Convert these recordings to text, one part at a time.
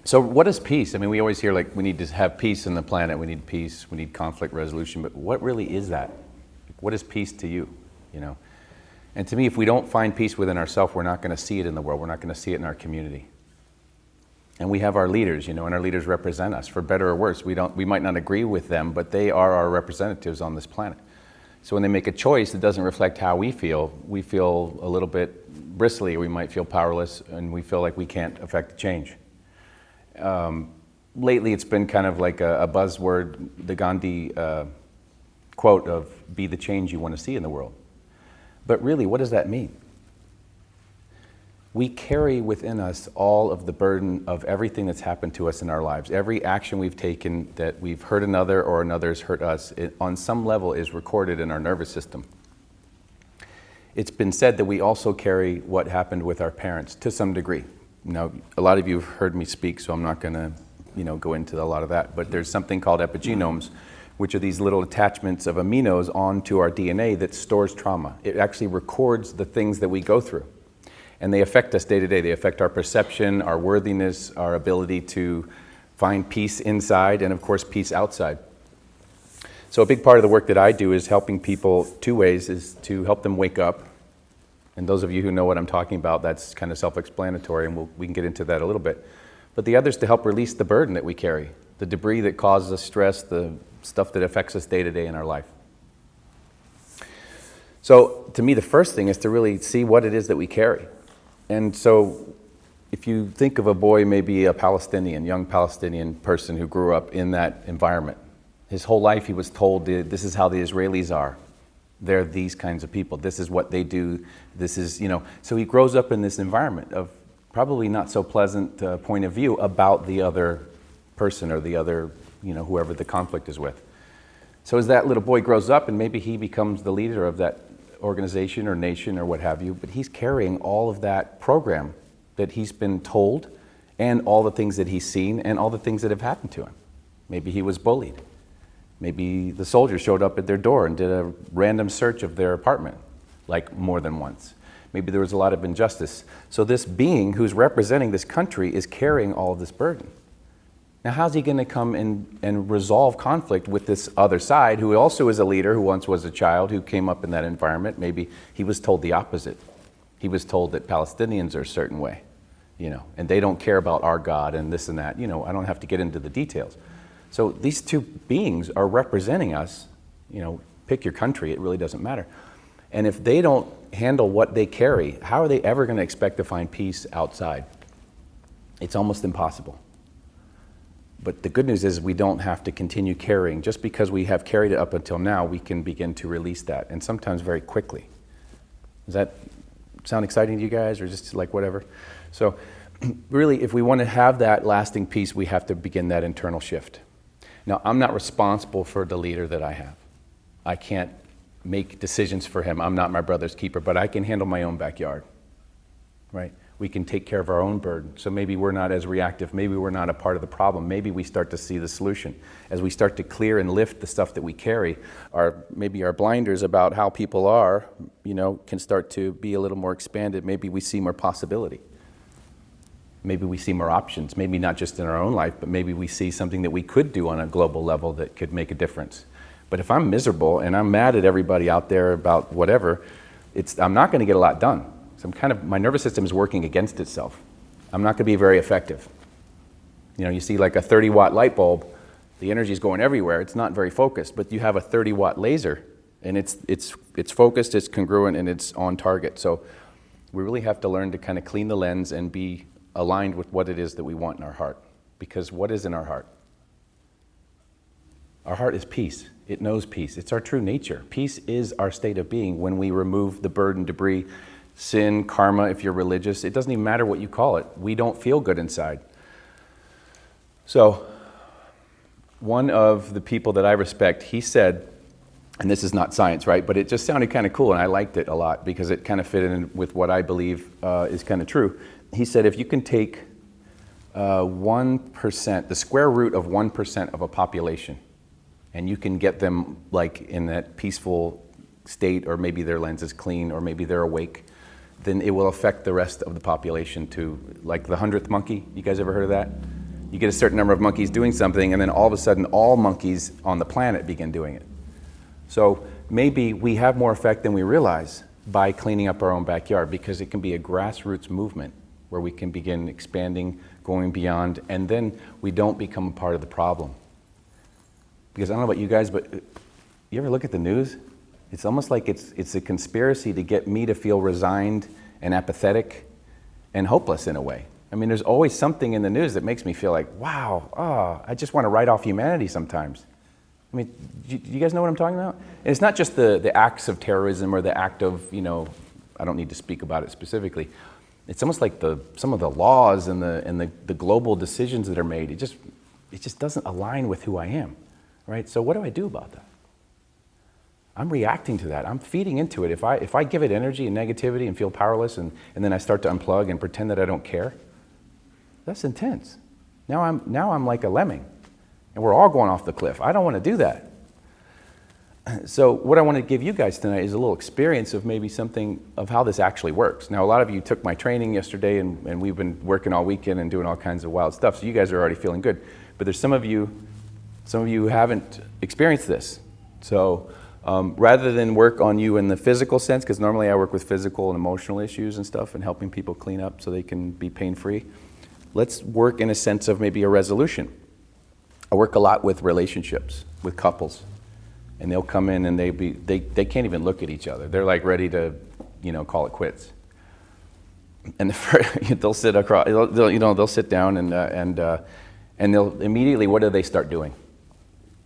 So what is peace? I mean, we always hear like we need to have peace on the planet, we need peace, we need conflict resolution, but what really is that? What is peace to you, you know? And to me, if we don't find peace within ourselves, we're not going to see it in the world, we're not going to see it in our community. And we have our leaders, you know, and our leaders represent us, for better or worse. We might not agree with them, but they are our representatives on this planet. So when they make a choice that doesn't reflect how we feel a little bit bristly, we might feel powerless, and we feel like we can't affect the change. Lately, it's been kind of like a buzzword, the Gandhi quote of "be the change you want to see in the world." But really, what does that mean? We carry within us all of the burden of everything that's happened to us in our lives. Every action we've taken that we've hurt another or another's hurt us, it, on some level, is recorded in our nervous system. It's been said that we also carry what happened with our parents to some degree. Now, a lot of you have heard me speak, so I'm not going to, go into a lot of that. But there's something called epigenomes, which are these little attachments of aminos onto our DNA that stores trauma. It actually records the things that we go through. And they affect us day to day. They affect our perception, our worthiness, our ability to find peace inside, and of course, peace outside. So a big part of the work that I do is helping people two ways, is to help them wake up. And those of you who know what I'm talking about, that's kind of self-explanatory, and we can get into that a little bit. But the other is to help release the burden that we carry, the debris that causes us stress, the stuff that affects us day to day in our life. So to me, the first thing is to really see what it is that we carry. And so if you think of a boy, maybe a young Palestinian person who grew up in that environment, his whole life he was told, this is how the Israelis are. They're these kinds of people. This is what they do. This is, so he grows up in this environment of probably not so pleasant point of view about the other person or the other, whoever the conflict is with. So as that little boy grows up, and maybe he becomes the leader of that organization or nation or what have you, but he's carrying all of that program that he's been told, and all the things that he's seen, and all the things that have happened to him. Maybe he was bullied. Maybe the soldiers showed up at their door and did a random search of their apartment, like more than once. Maybe there was a lot of injustice. So this being who's representing this country is carrying all of this burden. Now, how's he going to come and resolve conflict with this other side, who also is a leader, who once was a child, who came up in that environment? Maybe he was told the opposite. He was told that Palestinians are a certain way, and they don't care about our God and this and that. I don't have to get into the details. So these two beings are representing us, pick your country, it really doesn't matter. And if they don't handle what they carry, how are they ever going to expect to find peace outside? It's almost impossible. But the good news is we don't have to continue carrying. Just because we have carried it up until now, we can begin to release that, and sometimes very quickly. Does that sound exciting to you guys, or just like whatever? So really, if we want to have that lasting peace, we have to begin that internal shift. Now, I'm not responsible for the leader that I have. I can't make decisions for him. I'm not my brother's keeper, but I can handle my own backyard, right? We can take care of our own burden. So maybe we're not as reactive. Maybe we're not a part of the problem. Maybe we start to see the solution. As we start to clear and lift the stuff that we carry, maybe our blinders about how people are, can start to be a little more expanded. Maybe we see more possibility. Maybe we see more options, maybe not just in our own life, but maybe we see something that we could do on a global level that could make a difference. But if I'm miserable and I'm mad at everybody out there about whatever, I'm not going to get a lot done. So my nervous system is working against itself. I'm not going to be very effective. You see like a 30-watt light bulb, the energy is going everywhere. It's not very focused, but you have a 30-watt laser, and it's focused, it's congruent, and it's on target. So we really have to learn to kind of clean the lens and be aligned with what it is that we want in our heart. Because what is in our heart? Our heart is peace. It knows peace. It's our true nature. Peace is our state of being when we remove the burden, debris, sin, karma, if you're religious. It doesn't even matter what you call it. We don't feel good inside. So one of the people that I respect, he said, and this is not science, right? But it just sounded kind of cool, and I liked it a lot because it kind of fit in with what I believe is kind of true. He said, if you can take 1%, the square root of 1% of a population, and you can get them like in that peaceful state, or maybe their lens is clean, or maybe they're awake, then it will affect the rest of the population to, like the 100th monkey. You guys ever heard of that? You get a certain number of monkeys doing something, and then all of a sudden, all monkeys on the planet begin doing it. So maybe we have more effect than we realize by cleaning up our own backyard, because it can be a grassroots movement where we can begin expanding, going beyond, and then we don't become a part of the problem. Because I don't know about you guys, but you ever look at the news? It's almost like it's a conspiracy to get me to feel resigned and apathetic and hopeless in a way. I mean, there's always something in the news that makes me feel like, wow, I just want to write off humanity sometimes. I mean, do you guys know what I'm talking about? And it's not just the acts of terrorism or the act of, I don't need to speak about it specifically. It's almost like some of the laws and the global decisions that are made. It just doesn't align with who I am, right? So what do I do about that? I'm reacting to that. I'm feeding into it. If I give it energy and negativity and feel powerless, and then I start to unplug and pretend that I don't care, that's intense. Now I'm like a lemming, and we're all going off the cliff. I don't want to do that. So what I want to give you guys tonight is a little experience of maybe something of how this actually works. Now, a lot of you took my training yesterday, and we've been working all weekend and doing all kinds of wild stuff, so you guys are already feeling good. But there's some of you who haven't experienced this. So rather than work on you in the physical sense, because normally I work with physical and emotional issues and stuff and helping people clean up so they can be pain-free, let's work in a sense of maybe a resolution. I work a lot with relationships, with couples. And they'll come in and they can't even look at each other. They're like ready to, call it quits. And they'll sit across. They'll sit down and they'll immediately. What do they start doing?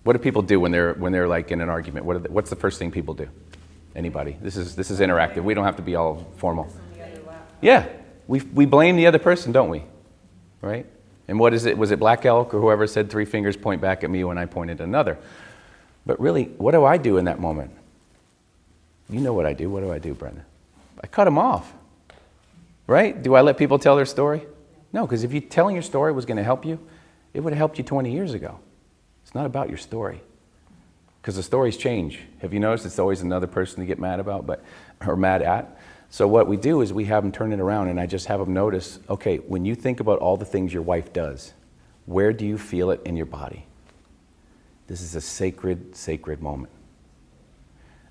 What do people do when they're like in an argument? What's the first thing people do? Anybody? This is interactive. We don't have to be all formal. Yeah, we blame the other person, don't we? Right? And what is it? Was it Black Elk or whoever said 3 fingers point back at me when I pointed at another? But really, what do I do in that moment? You know what I do. What do I do, Brenda? I cut them off, right? Do I let people tell their story? No, because if telling your story was going to help you, it would have helped you 20 years ago. It's not about your story, because the stories change. Have you noticed it's always another person to get mad about, or mad at? So what we do is we have them turn it around, and I just have them notice, okay, when you think about all the things your wife does, where do you feel it in your body? This is a sacred, sacred moment.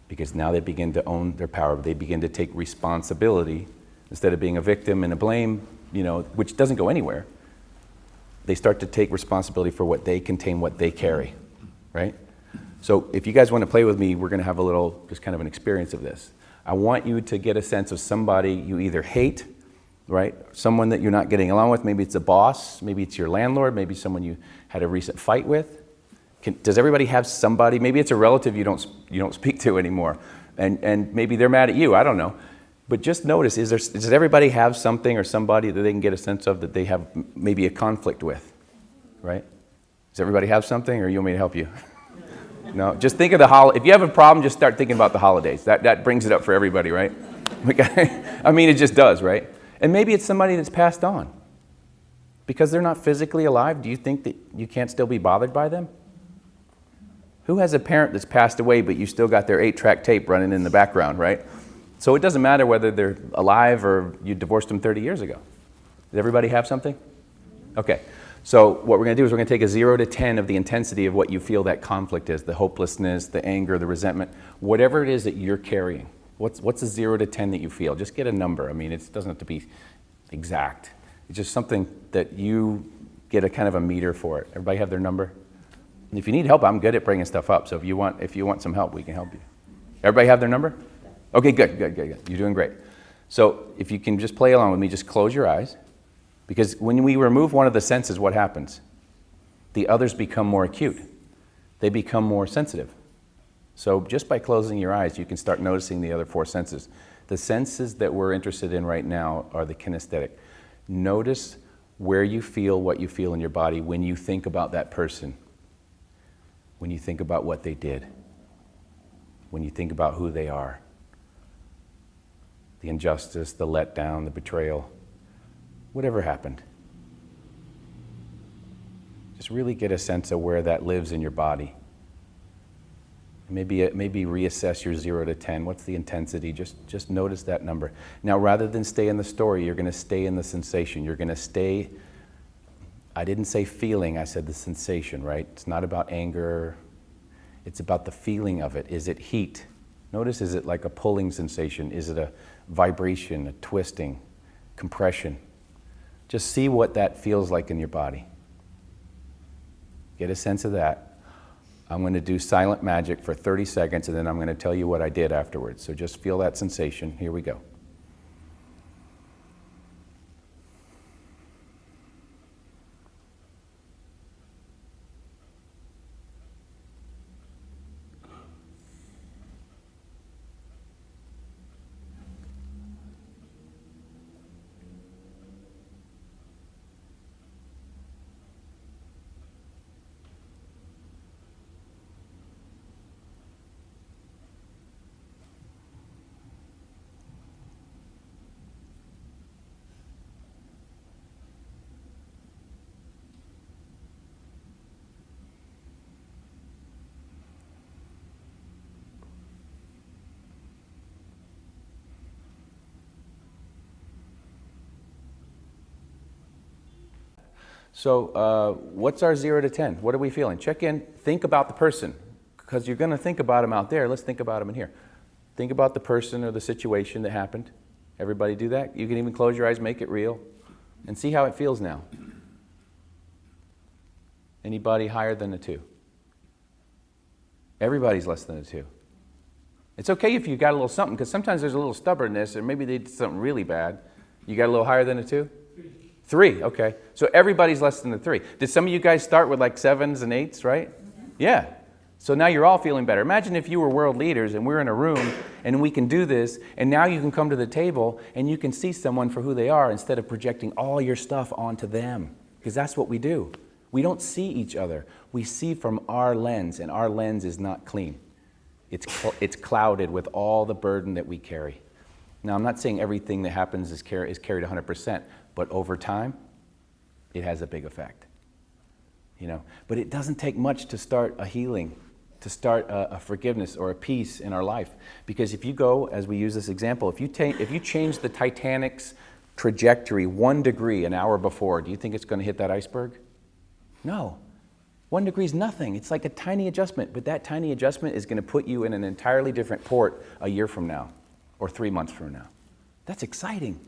Because now they begin to own their power. They begin to take responsibility instead of being a victim and a blame, which doesn't go anywhere. They start to take responsibility for what they contain, what they carry, right? So if you guys want to play with me, we're going to have a little, just kind of an experience of this. I want you to get a sense of somebody you either hate, right? Someone that you're not getting along with. Maybe it's a boss. Maybe it's your landlord. Maybe someone you had a recent fight with. Does everybody have somebody? Maybe it's a relative you don't speak to anymore, and maybe they're mad at you. I don't know, but just notice: does everybody have something or somebody that they can get a sense of that they have maybe a conflict with, right? Does everybody have something, or you want me to help you? No, just think of the holiday. If you have a problem, just start thinking about the holidays. That brings it up for everybody, right? I mean, it just does, right? And maybe it's somebody that's passed on because they're not physically alive. Do you think that you can't still be bothered by them? Who has a parent that's passed away, but you still got their 8-track tape running in the background, right? So it doesn't matter whether they're alive or you divorced them 30 years ago. Does everybody have something? Okay. So what we're going to do is we're going to take a 0 to 10 of the intensity of what you feel that conflict is, the hopelessness, the anger, the resentment, whatever it is that you're carrying. What's a 0 to 10 that you feel? Just get a number. I mean, it doesn't have to be exact. It's just something that you get a kind of a meter for it. Everybody have their number? And if you need help, I'm good at bringing stuff up. So if you want some help, we can help you. Everybody have their number? Okay, good. You're doing great. So if you can just play along with me, just close your eyes. Because when we remove one of the senses, what happens? The others become more acute. They become more sensitive. So just by closing your eyes, you can start noticing the other 4 senses. The senses that we're interested in right now are the kinesthetic. Notice where you feel what you feel in your body when you think about that person. When you think about what they did, when you think about who they are, the injustice, the letdown, the betrayal, whatever happened. Just really get a sense of where that lives in your body. Maybe reassess your 0 to 10. What's the intensity? Just notice that number. Now, rather than stay in the story, you're going to stay in the sensation. You're going to stay. I didn't say feeling, I said the sensation, right? It's not about anger. It's about the feeling of it. Is it heat? Notice, is it like a pulling sensation? Is it a vibration, a twisting, compression? Just see what that feels like in your body. Get a sense of that. I'm going to do silent magic for 30 seconds, and then I'm going to tell you what I did afterwards. So just feel that sensation. Here we go. So what's our 0 to 10? What are we feeling? Check in, think about the person, because you're going to think about them out there. Let's think about them in here. Think about the person or the situation that happened. Everybody do that? You can even close your eyes, make it real, and see how it feels now. Anybody higher than a 2? Everybody's less than a 2. It's okay if you got a little something, because sometimes there's a little stubbornness, or maybe they did something really bad. You got a little higher than a 2? 3, okay. So everybody's less than a 3. Did some of you guys start with like 7s and 8s, right? Yeah. So now you're all feeling better. Imagine if you were world leaders and we're in a room and we can do this, and now you can come to the table and you can see someone for who they are instead of projecting all your stuff onto them. Because that's what we do. We don't see each other. We see from our lens, and our lens is not clean. It's clouded with all the burden that we carry. Now, I'm not saying everything that happens is carried 100%, but over time, it has a big effect. But it doesn't take much to start a healing, to start a forgiveness or a peace in our life. Because if you go, as we use this example, if you change the Titanic's trajectory 1 degree an hour before, do you think it's going to hit that iceberg? No. 1 degree is nothing. It's like a tiny adjustment, but that tiny adjustment is going to put you in an entirely different port a year from now or 3 months from now. That's exciting.